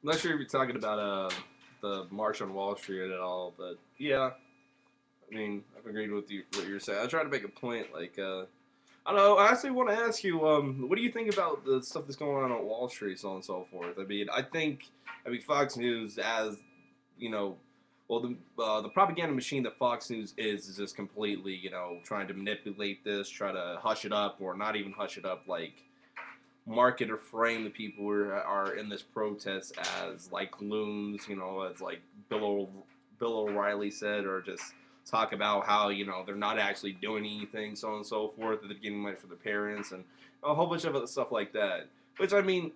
not sure if you're talking about the March on Wall Street at all, but yeah, I mean, I've agreed with you what you're saying. I try to make a point, I don't know. I actually want to ask you, what do you think about the stuff that's going on Wall Street, so on and so forth? I mean, Fox News, as you know, well, the propaganda machine that Fox News is just completely, trying to manipulate this, try to hush it up, or not even hush it up, like market or frame the people who are in this protest as like loons, as like Bill O'Reilly said, or just talk about how they're not actually doing anything, so on and so forth, that they're getting money for their parents and a whole bunch of other stuff like that. Which I mean,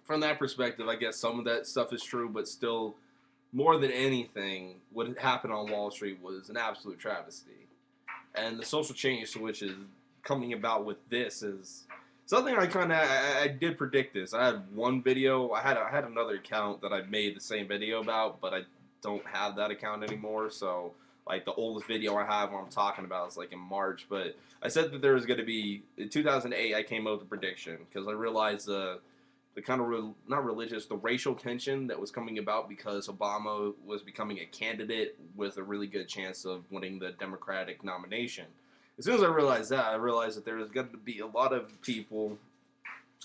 from that perspective, I guess some of that stuff is true, but still, more than anything, what happened on Wall Street was an absolute travesty, and the social change to which is coming about with this is something I did predict this. I had one video. I had another account that I made the same video about, but I don't have that account anymore. So like the oldest video I have where I'm talking about is like in March. But I said that there was going to be in 2008. I came up with a prediction because I realized the kind of not religious, the racial tension that was coming about because Obama was becoming a candidate with a really good chance of winning the Democratic nomination. As soon as I realized that there was going to be a lot of people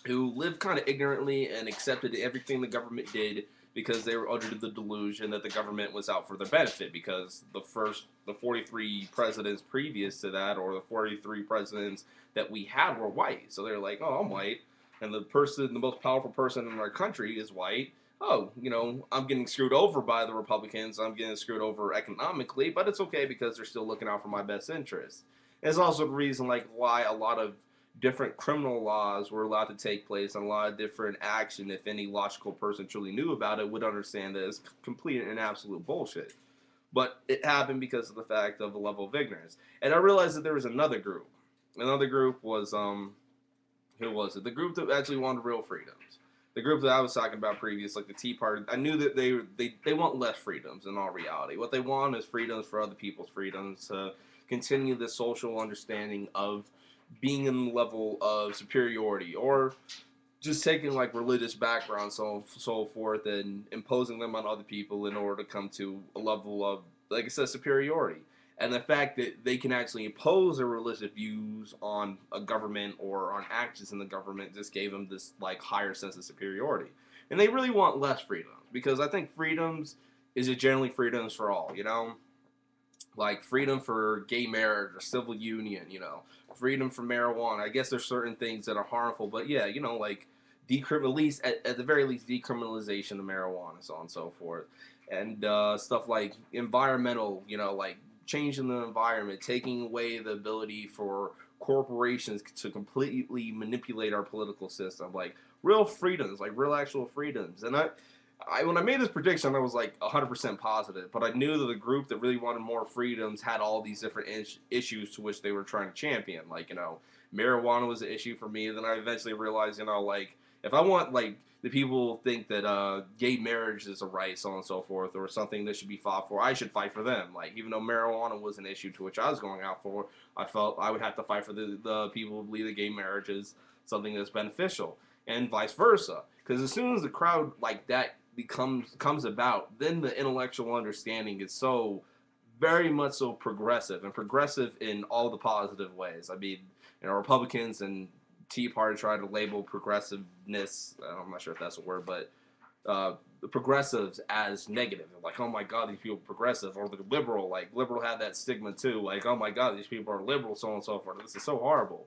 who lived kind of ignorantly and accepted everything the government did because they were under the delusion that the government was out for their benefit because the 43 presidents previous to that, or the 43 presidents that we had, were white. So they're like, oh, I'm white, and the most powerful person in our country is white. Oh, I'm getting screwed over by the Republicans. I'm getting screwed over economically, but it's okay because they're still looking out for my best interests. It's also the reason like why a lot of different criminal laws were allowed to take place and a lot of different action. If any logical person truly knew about it, would understand that it's complete and absolute bullshit. But it happened because of the fact of the level of ignorance. And I realized that there was another group. Another group was who was it? The group that actually wanted real freedoms. The group that I was talking about previous, like the Tea Party. I knew that they want less freedoms in all reality. What they want is freedoms for other people's freedoms to continue the social understanding of being in the level of superiority, or just taking like religious backgrounds, so forth, and imposing them on other people in order to come to a level of, like I said, superiority. And the fact that they can actually impose their religious views on a government or on actions in the government just gave them this like higher sense of superiority. And they really want less freedoms because I think freedoms is generally freedoms for all, like freedom for gay marriage or civil union, freedom for marijuana. I guess there's certain things that are harmful, but yeah, like at least at the very least decriminalization of marijuana, so on and so forth, and stuff like environmental, like changing the environment, taking away the ability for corporations to completely manipulate our political system, like real freedoms, like real actual freedoms. And when I made this prediction, I was like 100% positive, but I knew that the group that really wanted more freedoms had all these different issues to which they were trying to champion. Like, marijuana was an issue for me. And then I eventually realized, like, if I want, like, the people think that gay marriage is a right, so on and so forth, or something that should be fought for, I should fight for them. Like, even though marijuana was an issue to which I was going out for, I felt I would have to fight for the people who believe that gay marriage is something that's beneficial, and vice versa. Because as soon as the crowd like that comes about, then the intellectual understanding is so very much so progressive, and progressive in all the positive ways. I mean, Republicans and Tea Party try to label progressiveness. I'm not sure if that's a word, but the progressives as negative. Like, oh my God, these people are progressive, or the liberal. Like, liberal had that stigma too. Like, oh my God, these people are liberal, so on and so forth. This is so horrible.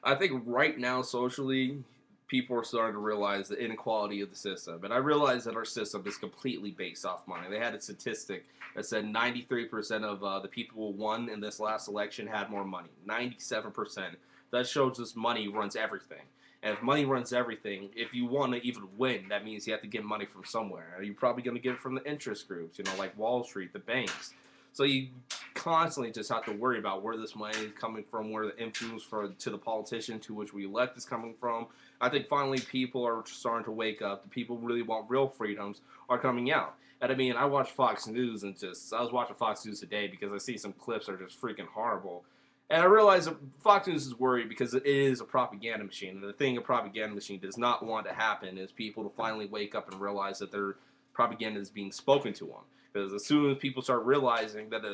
I think right now, socially, people are starting to realize the inequality of the system. And I realize that our system is completely based off money. They had a statistic that said 93% of the people who won in this last election had more money. 97%. That shows us money runs everything. And if money runs everything, if you want to even win, that means you have to get money from somewhere. You're probably going to get it from the interest groups, like Wall Street, the banks. So you constantly just have to worry about where this money is coming from, where the influence to the politician to which we elect is coming from. I think finally people are starting to wake up. The people who really want real freedoms are coming out. And I mean, I watch Fox News, and I was watching Fox News today because I see some clips that are just freaking horrible. And I realize that Fox News is worried because it is a propaganda machine. And the thing a propaganda machine does not want to happen is people to finally wake up and realize that their propaganda is being spoken to them. Because as soon as people start realizing that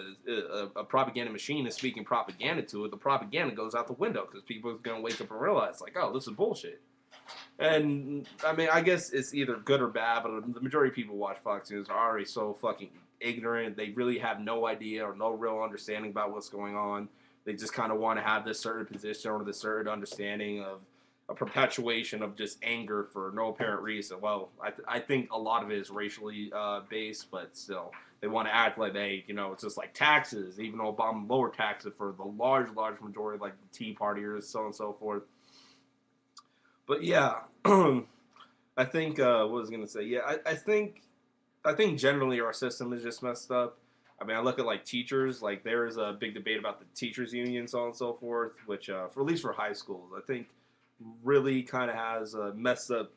a propaganda machine is speaking propaganda to it, the propaganda goes out the window because people are going to wake up and realize, like, oh, this is bullshit. And I mean, I guess it's either good or bad, but the majority of people who watch Fox News are already so fucking ignorant. They really have no idea or no real understanding about what's going on. They just kind of want to have this certain position or this certain understanding of a perpetuation of just anger for no apparent reason. Well, I think a lot of it is racially based, but still, they want to act like it's just like taxes, even though Obama lowered taxes for the large majority, like the Tea Partiers, so on and so forth. But yeah, I think what was I gonna say? Yeah, I think generally our system is just messed up. I mean, I look at like teachers. Like there is a big debate about the teachers' union, so on and so forth. Which, for at least for high schools, I think really kind of has a messed up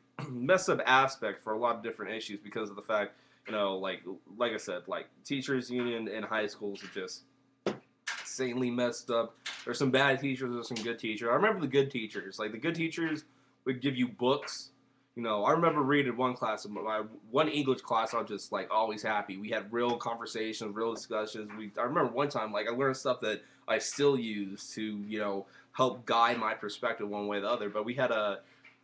aspect for a lot of different issues because of the fact, like I said, like teachers' union in high schools are just insanely messed up. There's some bad teachers, there's some good teachers. I remember the good teachers. Like the good teachers would give you books. I remember reading one class, my one English class. I was just like always happy. We had real conversations, real discussions. I remember one time, like I learned stuff that I still use to, help guide my perspective one way or the other. But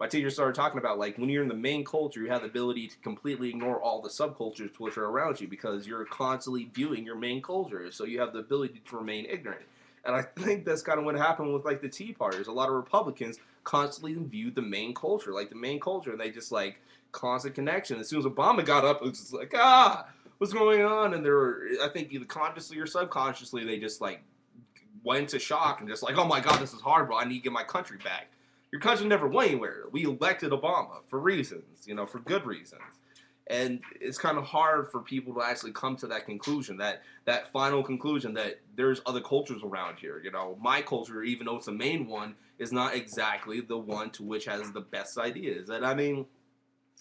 my teacher started talking about like when you're in the main culture, you have the ability to completely ignore all the subcultures which are around you because you're constantly viewing your main culture. So you have the ability to remain ignorant. And I think that's kind of what happened with like the Tea Party. A lot of Republicans constantly viewed the main culture, and they just like constant connection. As soon as Obama got up, it was just like, what's going on? And I think either consciously or subconsciously, they just like went into shock and just like, oh my God, this is horrible. I need to get my country back. Your country never went anywhere. We elected Obama for reasons, for good reasons. And it's kind of hard for people to actually come to that conclusion, that final conclusion that there's other cultures around here. My culture, even though it's the main one, is not exactly the one to which has the best ideas. And I mean,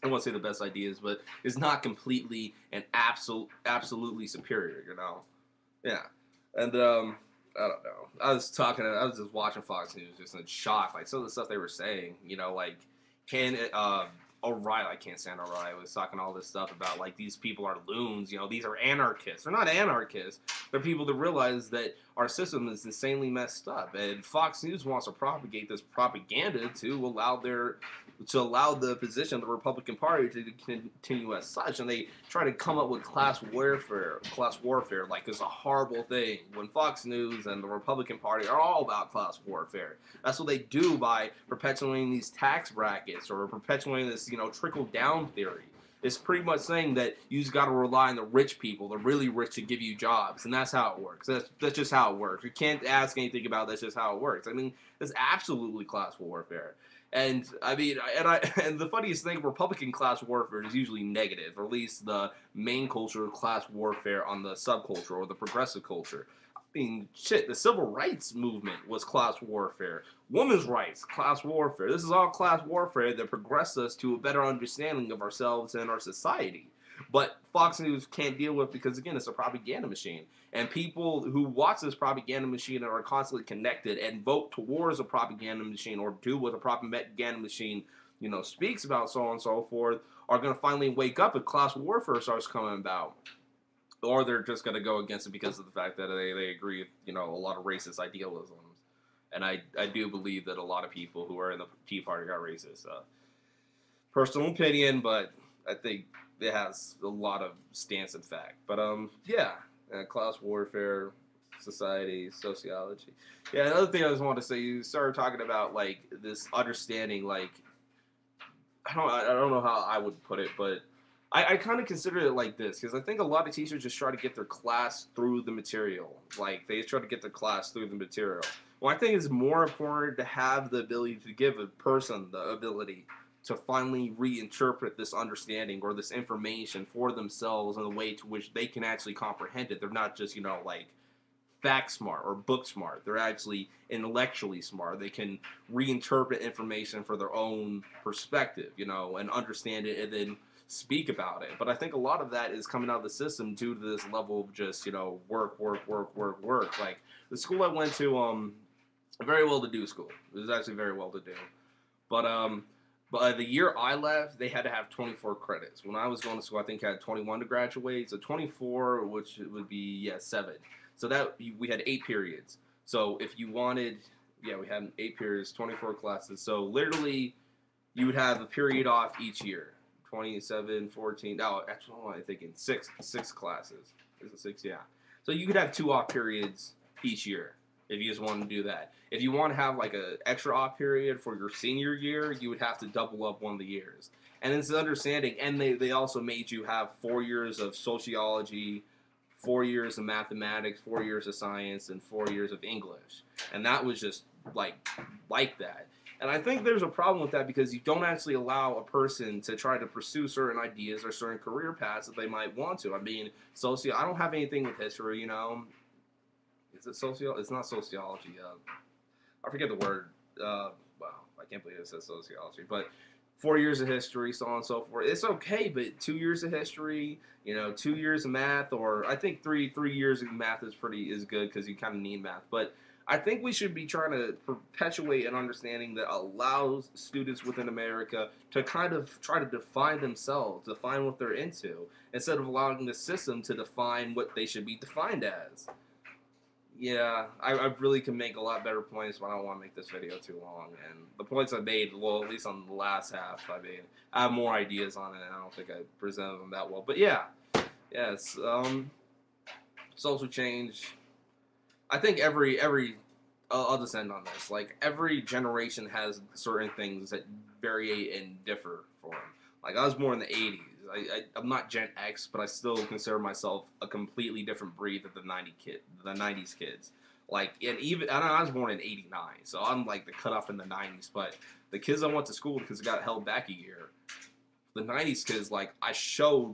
I won't say the best ideas, but it's not completely and absolutely superior. Yeah. And I don't know. I was just watching Fox News, just in shock. Like some of the stuff they were saying, like can O'Reilly, I can't stand O'Reilly, was talking all this stuff about like these people are loons, these are anarchists. They're not anarchists. They're people that realize that our system is insanely messed up, and Fox News wants to propagate this propaganda to allow the position of the Republican Party to continue as such, and they try to come up with class warfare like it's a horrible thing when Fox News and the Republican Party are all about class warfare. That's what they do by perpetuating these tax brackets or perpetuating this, trickle down theory. It's pretty much saying that you just got to rely on the rich people, the really rich, to give you jobs, and that's how it works. That's just how it works. You can't ask anything about it. That's just how it works. I mean, it's absolutely class warfare. And I mean, and the funniest thing, Republican class warfare is usually negative, or at least the main culture of class warfare on the subculture or the progressive culture. I mean, shit, the civil rights movement was class warfare. Women's rights, class warfare. This is all class warfare that progressed us to a better understanding of ourselves and our society. But Fox News can't deal with because, again, it's a propaganda machine. And people who watch this propaganda machine and are constantly connected and vote towards a propaganda machine or do what a propaganda machine, speaks about, so on and so forth, are going to finally wake up if class warfare starts coming about. Or they're just going to go against it because of the fact that they agree with, a lot of racist idealisms. And I do believe that a lot of people who are in the Tea Party are racist. Personal opinion, but I think it has a lot of stance in fact. But yeah, class warfare, society, sociology. Yeah, another thing I just wanted to say, you started talking about like this understanding, like I don't know how I would put it, but I kind of consider it like this because I think a lot of teachers just try to get their class through the material. Like they try to get their class through the material. Well, I think it's more important to have the ability to give a person the ability to finally reinterpret this understanding or this information for themselves in a way to which they can actually comprehend it. They're not just, like fact smart or book smart. They're actually intellectually smart. They can reinterpret information for their own perspective, and understand it and then speak about it. But I think a lot of that is coming out of the system due to this level of just, you know, work. Like the school I went to, a very well-to-do school. It was actually very well-to-do. But the year I left, they had to have 24 credits. When I was going to school, I think I had 21 to graduate. So 24, which would be, yeah, 7. So that we had 8 periods. So if you wanted, yeah, we had 8 periods, 24 classes. So literally, you would have a period off each year. 27, 14. No, actually, what am I thinking? 6 classes. Is it 6? Yeah. So you could have 2 off periods each year if you just want to do that. If you want to have like an extra off period for your senior year, you would have to double up one of the years. And it's understanding, and they also made you have 4 years of sociology, 4 years of mathematics, 4 years of science, and 4 years of English. And that was just like that. And I think there's a problem with that because you don't actually allow a person to try to pursue certain ideas or certain career paths that they might want to. I mean, I don't have anything with history, you know. Is it It's not sociology. I forget the word. Wow, I can't believe it says sociology. But 4 years of history, so on and so forth. It's okay, but 2 years of history, you know, 2 years of math, or I think three years of math is good because you kind of need math. But I think we should be trying to perpetuate an understanding that allows students within America to kind of try to define themselves, define what they're into, instead of allowing the system to define what they should be defined as. Yeah, I really can make a lot better points, but I don't want to make this video too long. And the points I made, well, at least on the last half, I have more ideas on it, and I don't think I presented them that well. But yeah, yes, social change. I think I'll just end on this. Like, every generation has certain things that vary and differ for them. Like, I was born in the 80s. I'm not Gen X, but I still consider myself a completely different breed than the 90s kids. Like, I was born in 89, so I'm like the cutoff in the 90s, but the kids I went to school because it got held back a year, the 90s kids, like, I saw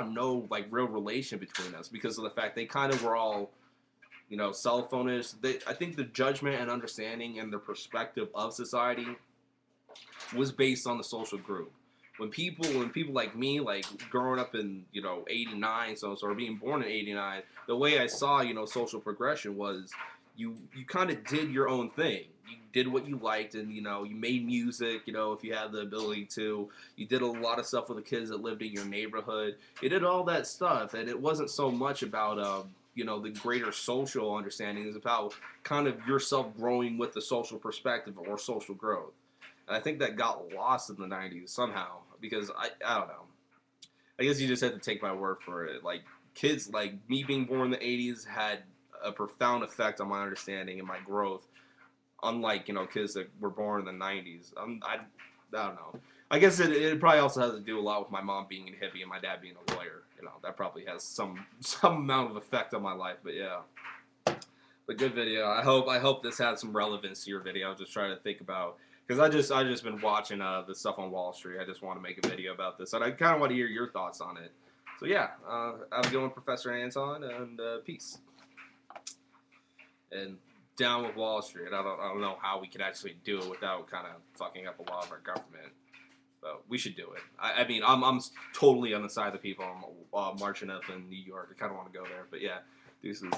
no, like, real relation between us because of the fact they kind of were all, you know, cell phone-ish. I think the judgment and understanding and the perspective of society was based on the social group. When people like me, like growing up in, you know, 89, or being born in 89, the way I saw, you know, social progression was you kind of did your own thing. You did what you liked, and, you know, you made music, you know, if you had the ability to. You did a lot of stuff with the kids that lived in your neighborhood. You did all that stuff, and it wasn't so much about you know, the greater social understanding. Is about kind of yourself growing with the social perspective or social growth. And I think that got lost in the 90s somehow because I don't know. I guess you just have to take my word for it. Like, kids like me being born in the 80s had a profound effect on my understanding and my growth. Unlike, you know, kids that were born in the 90s. I don't know. I guess it probably also has to do a lot with my mom being a hippie and my dad being a lawyer. You know, that probably has some amount of effect on my life. But yeah. But good video. I hope this had some relevance to your video. Just try to think about, because I just been watching the stuff on Wall Street. I just want to make a video about this, and I kind of want to hear your thoughts on it. So yeah, I'm going Professor Anton, and peace. And down with Wall Street. I don't know how we could actually do it without kind of fucking up a lot of our government. But we should do it. I mean, I'm totally on the side of the people. I'm marching up in New York. I kind of want to go there. But yeah, deuces.